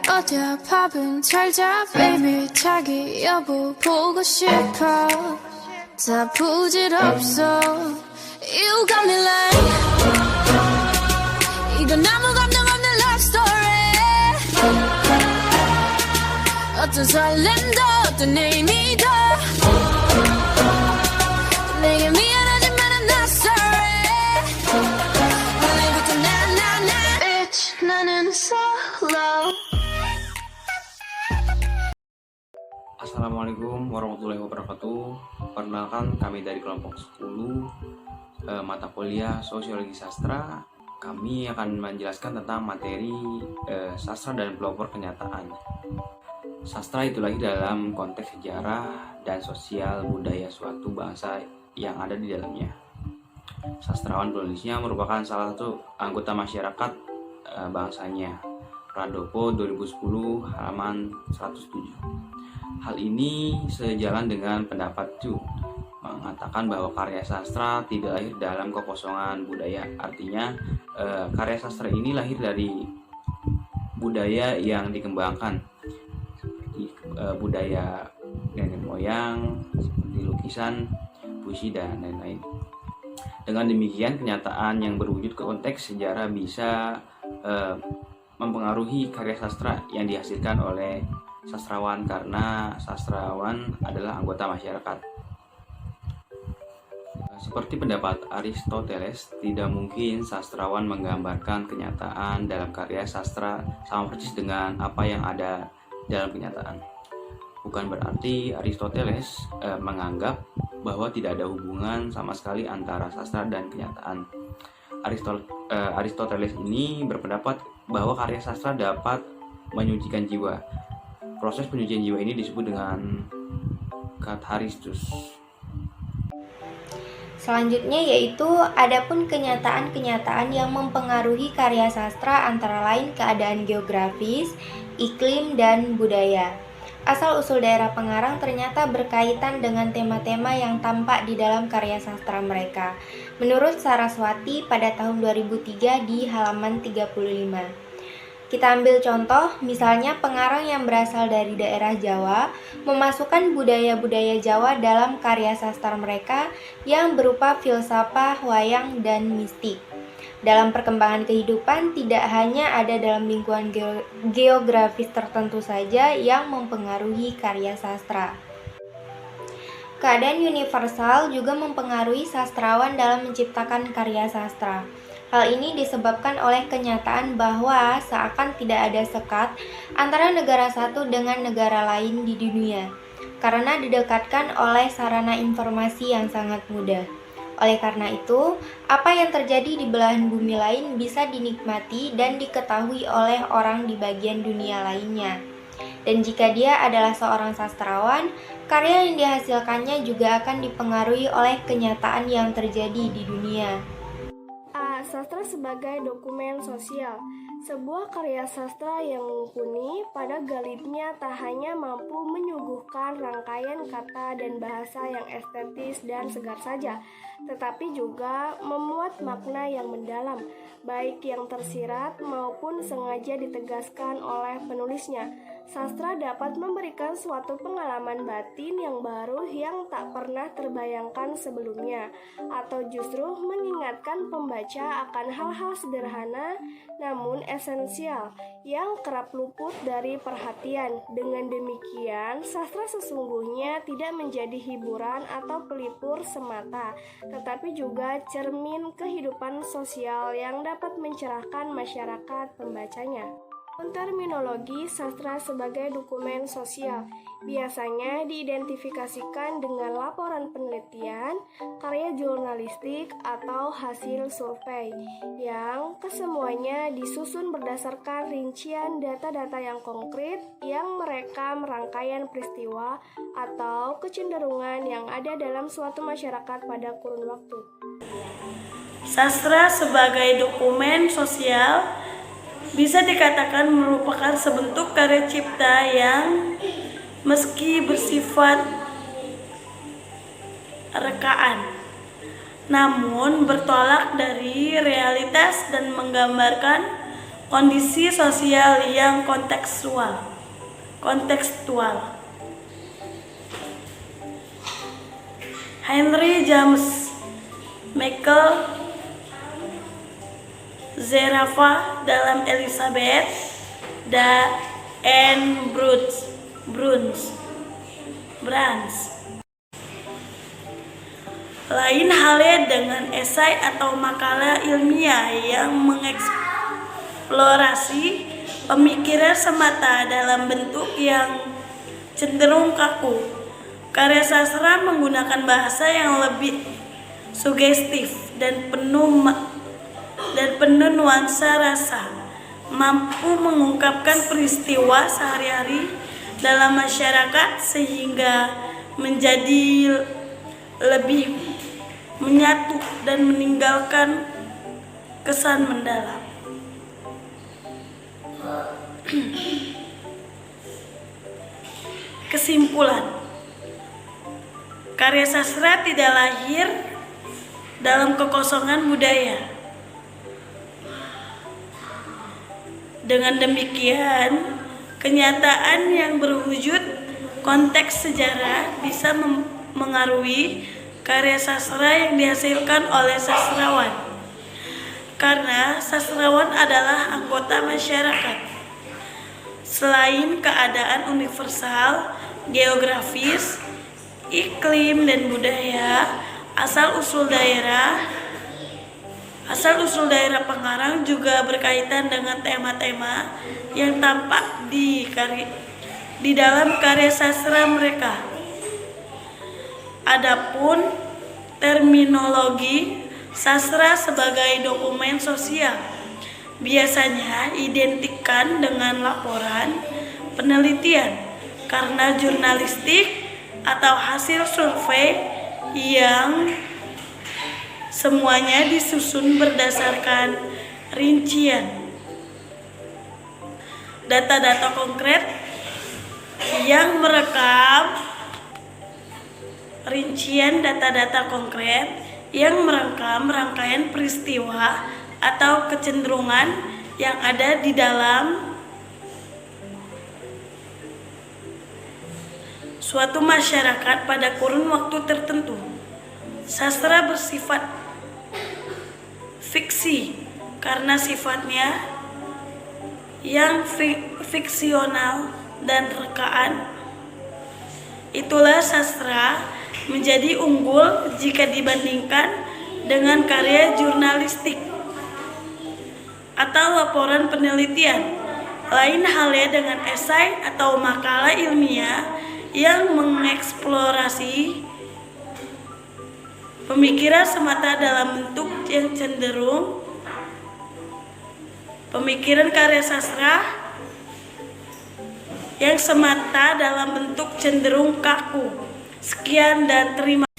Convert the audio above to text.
어디야 밥은 잘자 baby 자기 여보 보고 싶어 다 부질없어 You got me like 이건 아무 감동 없는 love story 어떤 설렘도 어떤 의미도 내게 미안하지만 I'm not sorry 오늘부터 나 Bitch 나는 solo. Assalamualaikum warahmatullahi wabarakatuh. Perkenalkan, kami dari kelompok 10 mata kuliah Sosiologi Sastra. Kami akan menjelaskan tentang materi sastra dan pelopor kenyataan. Sastra itu lagi dalam konteks sejarah dan sosial budaya suatu bangsa yang ada di dalamnya. Sastrawan penulisnya merupakan salah satu anggota masyarakat bangsanya. Pradopo 2010 halaman 107. Hal ini sejalan dengan pendapat Chu, mengatakan bahwa karya sastra tidak lahir dalam kekosongan budaya. Artinya karya sastra ini lahir dari budaya yang dikembangkan, seperti budaya nenek moyang, seperti lukisan, puisi, dan lain-lain. Dengan demikian, kenyataan yang berwujud ke konteks sejarah bisa mempengaruhi karya sastra yang dihasilkan oleh sastrawan, karena sastrawan adalah anggota masyarakat. Seperti pendapat Aristoteles, tidak mungkin sastrawan menggambarkan kenyataan dalam karya sastra sama persis dengan apa yang ada dalam kenyataan. Bukan berarti Aristoteles menganggap bahwa tidak ada hubungan sama sekali antara sastra dan kenyataan. Aristoteles ini berpendapat bahwa karya sastra dapat menyucikan jiwa. Proses penyucian jiwa ini disebut dengan katharistus. Selanjutnya yaitu adapun kenyataan-kenyataan yang mempengaruhi karya sastra antara lain keadaan geografis, iklim, dan budaya. Asal-usul daerah pengarang ternyata berkaitan dengan tema-tema yang tampak di dalam karya sastra mereka. Menurut Saraswati pada tahun 2003 di halaman 35. Kita ambil contoh, misalnya pengarang yang berasal dari daerah Jawa memasukkan budaya-budaya Jawa dalam karya sastra mereka yang berupa filsafat, wayang, dan mistik. Dalam perkembangan kehidupan, tidak hanya ada dalam lingkungan geografis tertentu saja yang mempengaruhi karya sastra. Keadaan universal juga mempengaruhi sastrawan dalam menciptakan karya sastra. Hal ini disebabkan oleh kenyataan bahwa seakan tidak ada sekat antara negara satu dengan negara lain di dunia, karena didekatkan oleh sarana informasi yang sangat mudah. Oleh karena itu, apa yang terjadi di belahan bumi lain bisa dinikmati dan diketahui oleh orang di bagian dunia lainnya. Dan jika dia adalah seorang sastrawan, karya yang dihasilkannya juga akan dipengaruhi oleh kenyataan yang terjadi di dunia. Sastra sebagai dokumen sosial. Sebuah karya sastra yang mumpuni pada galibnya tak hanya mampu menyuguhkan rangkaian kata dan bahasa yang estetis dan segar saja, tetapi juga memuat makna yang mendalam, baik yang tersirat maupun sengaja ditegaskan oleh penulisnya. Sastra dapat memberikan suatu pengalaman batin yang baru yang tak pernah terbayangkan sebelumnya, atau justru mengingatkan pembaca akan hal-hal sederhana namun esensial yang kerap luput dari perhatian. Dengan demikian, sastra sesungguhnya tidak menjadi hiburan atau pelipur semata, tetapi juga cermin kehidupan sosial yang dapat mencerahkan masyarakat pembacanya. Terminologi sastra sebagai dokumen sosial biasanya diidentifikasikan dengan laporan penelitian, karya jurnalistik, atau hasil survei yang kesemuanya disusun berdasarkan rincian data-data yang konkret yang merekam rangkaian peristiwa atau kecenderungan yang ada dalam suatu masyarakat pada kurun waktu. Sastra sebagai dokumen sosial bisa dikatakan merupakan sebentuk karya cipta yang meski bersifat rekaan, namun bertolak dari realitas dan menggambarkan kondisi sosial yang kontekstual. Henry James, Michael Zerafa dalam Elizabeth and Bruns. Lain halnya dengan esai atau makalah ilmiah yang mengeksplorasi pemikiran semata dalam bentuk yang cenderung kaku. Karya sastra menggunakan bahasa yang lebih sugestif dan penuh nuansa rasa, mampu mengungkapkan peristiwa sehari-hari dalam masyarakat sehingga menjadi lebih menyatu dan meninggalkan kesan mendalam. Kesimpulan, karya sastra tidak lahir dalam kekosongan budaya. Dengan demikian, kenyataan yang berwujud konteks sejarah bisa mengaruhi karya sastra yang dihasilkan oleh sastrawan. Karena sastrawan adalah anggota masyarakat. Selain keadaan universal, geografis, iklim dan budaya, asal-usul daerah pengarang juga berkaitan dengan tema-tema yang tampak di dalam karya sastra mereka. Adapun terminologi sastra sebagai dokumen sosial biasanya identikan dengan laporan penelitian karena jurnalistik atau hasil survei yang semuanya disusun berdasarkan rincian data-data konkret yang merekam rangkaian peristiwa atau kecenderungan yang ada di dalam suatu masyarakat pada kurun waktu tertentu. Sastra bersifat fiksi karena sifatnya yang fiksional dan rekaan. Itulah sastra menjadi unggul jika dibandingkan dengan karya jurnalistik atau laporan penelitian. Lain halnya dengan esai atau makalah ilmiah yang mengeksplorasi pemikiran semata dalam bentuk yang cenderung. Pemikiran karya sastra yang semata dalam bentuk cenderung kaku. Sekian dan terima kasih.